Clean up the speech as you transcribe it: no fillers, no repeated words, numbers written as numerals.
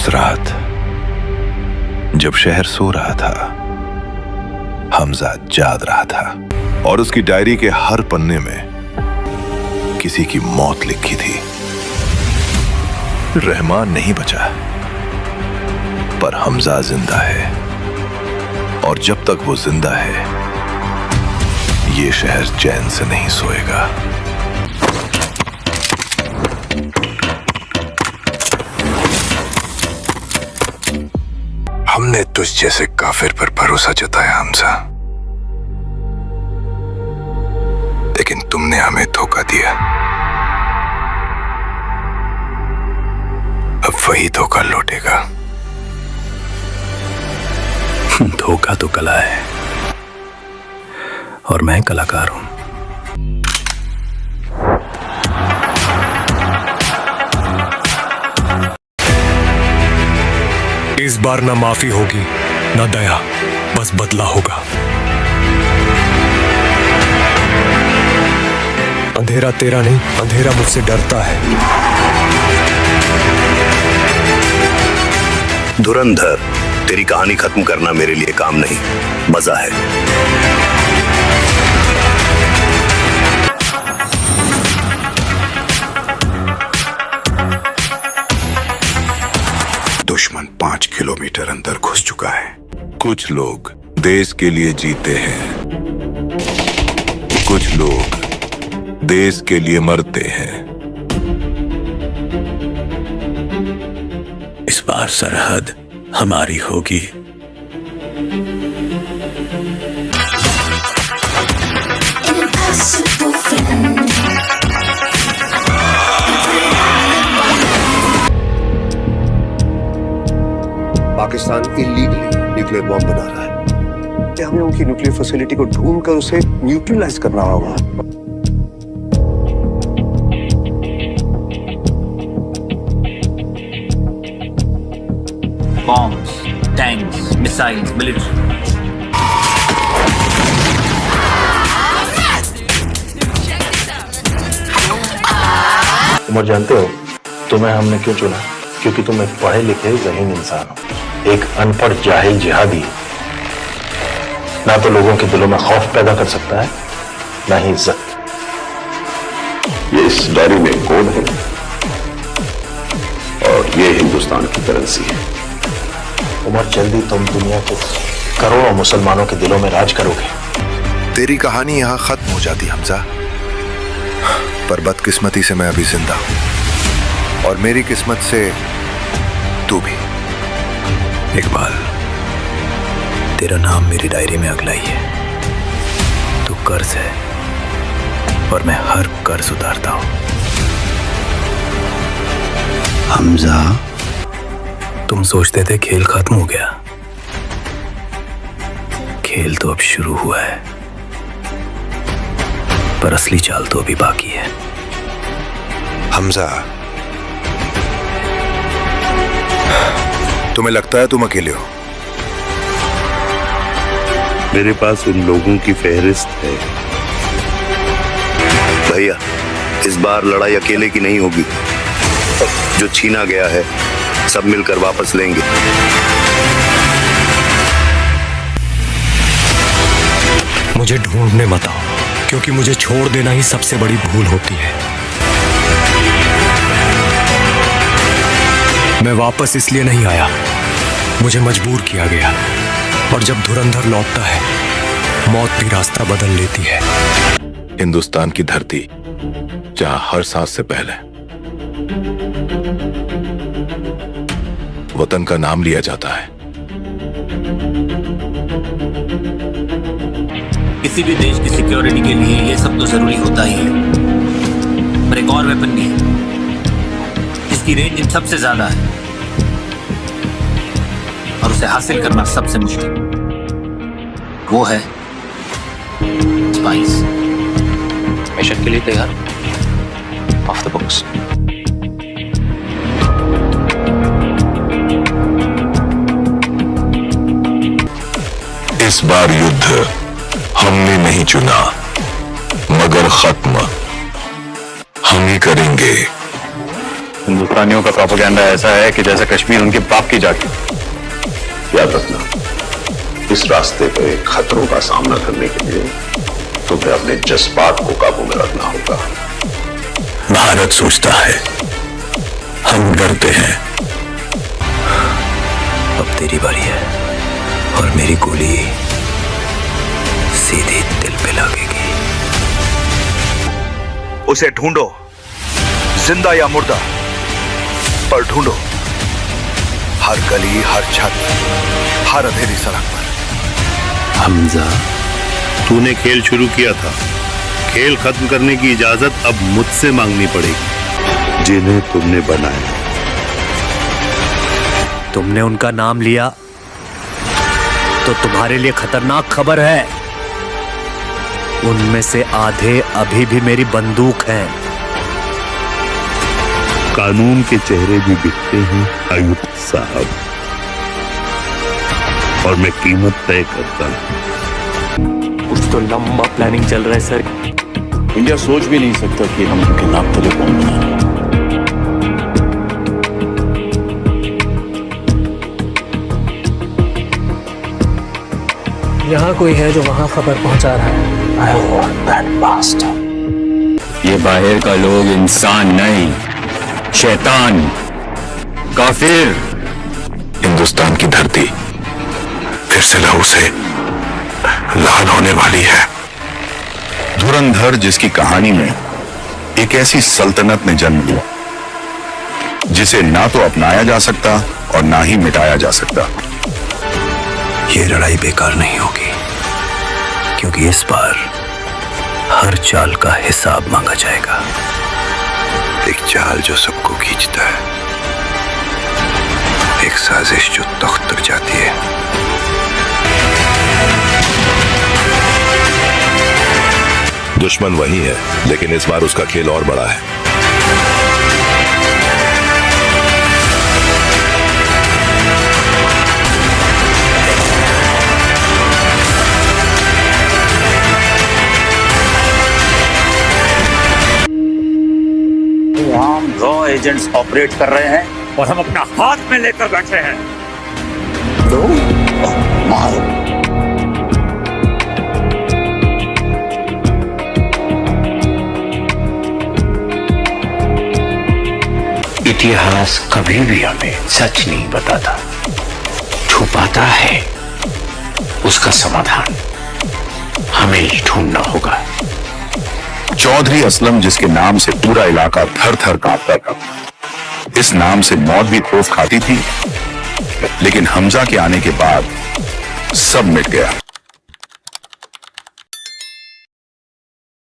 उस रात जब शहर सो रहा था, हमजा जाग रहा था और उसकी डायरी के हर पन्ने में किसी की मौत लिखी थी। रहमान नहीं बचा, पर हमजा जिंदा है और जब तक वो जिंदा है, ये शहर चैन से नहीं सोएगा। हमने तुझ जैसे काफिर पर भरोसा जताया हमजा, लेकिन तुमने हमें धोखा दिया। अब वही धोखा लौटेगा। धोखा तो कला है और मैं कलाकार हूं। इस बार ना माफी होगी ना दया, बस बदला होगा। अंधेरा तेरा नहीं, अंधेरा मुझसे डरता है। धुरंधर, तेरी कहानी खत्म करना मेरे लिए काम नहीं, मजा है। दुश्मन 5 किलोमीटर अंदर घुस चुका है। कुछ लोग देश के लिए जीते हैं, कुछ लोग देश के लिए मरते हैं। इस बार सरहद हमारी होगी। पाकिस्तान इलीगली न्यूक्लियर बॉम्ब बना रहा है। क्या हमें उनकी न्यूक्लियर फैसिलिटी को ढूंढकर उसे न्यूट्रलाइज करना होगा? Bombs, tanks, missiles, military. Umar, जानते हो तुम्हें हमने क्यों चुना? क्योंकि तुम एक पढ़े लिखे ज़हीन इंसान हो। एक अनपढ़ जाहिल जिहादी ना तो लोगों के दिलों में खौफ पैदा कर सकता है, ना ही इज्जत। ये इस डायरी में कोड है और ये हिंदुस्तान की करेंसी है। उमर, जल्दी तुम दुनिया के करोड़ों मुसलमानों के दिलों में राज करोगे। तेरी कहानी यहां खत्म हो जाती हमजा, पर बदकिस्मती से मैं अभी जिंदा हूं और मेरी किस्मत से तू भी। इकबाल, तेरा नाम मेरी डायरी में अगला ही है। तू कर्ज है और मैं हर कर्ज उतारता हूं। हमजा, तुम सोचते थे खेल खत्म हो गया, खेल तो अब शुरू हुआ है, पर असली चाल तो अभी बाकी है। हमजा, तुम्हें लगता है तुम अकेले हो? मेरे पास उन लोगों की फहरिस्त है। भैया, इस बार लड़ाई अकेले की नहीं होगी। जो छीना गया है सब मिलकर वापस लेंगे। मुझे ढूंढने मत आओ, क्योंकि मुझे छोड़ देना ही सबसे बड़ी भूल होती है। मैं वापस इसलिए नहीं आया, मुझे मजबूर किया गया। और जब धुरंधर लौटता है, मौत भी रास्ता बदल लेती है। हिंदुस्तान की धरती, जहां हर सांस से पहले वतन का नाम लिया जाता है। किसी भी देश की सिक्योरिटी के लिए ये सब तो जरूरी होता ही है, पर एक और वेपन भी है जिसकी रेंज इन सबसे ज्यादा है और उसे हासिल करना सबसे मुश्किल। वो है स्पाइस। मिशन के लिए तैयार? Of the books. इस बार युद्ध हमने नहीं चुना, मगर खत्म हम ही करेंगे। हिंदुस्तानियों का प्रोपेगेंडा ऐसा है कि जैसे कश्मीर उनके बाप की जाति। याद रखना, इस रास्ते पे खतरों का सामना करने के लिए तुम्हें अपने जज्बात को काबू में रखना होगा। भारत सोचता है, हम डरते हैं। अब तेरी बारी है और मेरी गोली सीधी दिल पे लगेगी। उसे ढूंढो, जिंदा या मुर्दा, पर ढूंढो। हर गली, हर छत, हर अंधेरी सड़क पर। हमजा, तूने खेल शुरू किया था, खेल खत्म करने की इजाजत अब मुझसे मांगनी पड़ेगी। जिन्हें तुमने बनाया, तुमने उनका नाम लिया तो तुम्हारे लिए खतरनाक खबर है। उनमें से आधे अभी भी मेरी बंदूक हैं। कानून के चेहरे भी दिखते हैं आयुक्त साहब, और मैं कीमत तय करता हूं। कुछ तो लंबा प्लानिंग चल रहा है सर। इंडिया सोच भी नहीं सकता कि हम उनके नाम तले बम बनाएं। यहाँ कोई है जो वहां खबर पहुंचा रहा है। ये बाहर का लोग इंसान नहीं, शैतान, काफिर। हिंदुस्तान की धरती फिर से लहू से लाल होने वाली है। धुरंधर, जिसकी कहानी में एक ऐसी सल्तनत ने जन्म लिया जिसे ना तो अपनाया जा सकता और ना ही मिटाया जा सकता। ये लड़ाई बेकार नहीं होगी, क्योंकि इस बार हर चाल का हिसाब मांगा जाएगा। एक चाल जो सबको खींचता है, एक साजिश जो तख्त तक जाती है। दुश्मन वही है, लेकिन इस बार उसका खेल और बड़ा है। हम रॉ एजेंट्स ऑपरेट कर रहे हैं और हम अपना हाथ में लेकर बैठे हैं। तो मारो। इतिहास कभी भी हमें सच नहीं बताता, छुपाता है। उसका समाधान हमें ही ढूंढना होगा। चौधरी असलम, जिसके नाम से पूरा इलाका थर थर कांपता था, इस नाम से मौत भी खौफ खाती थी, लेकिन हमजा के आने के बाद सब मिट गया।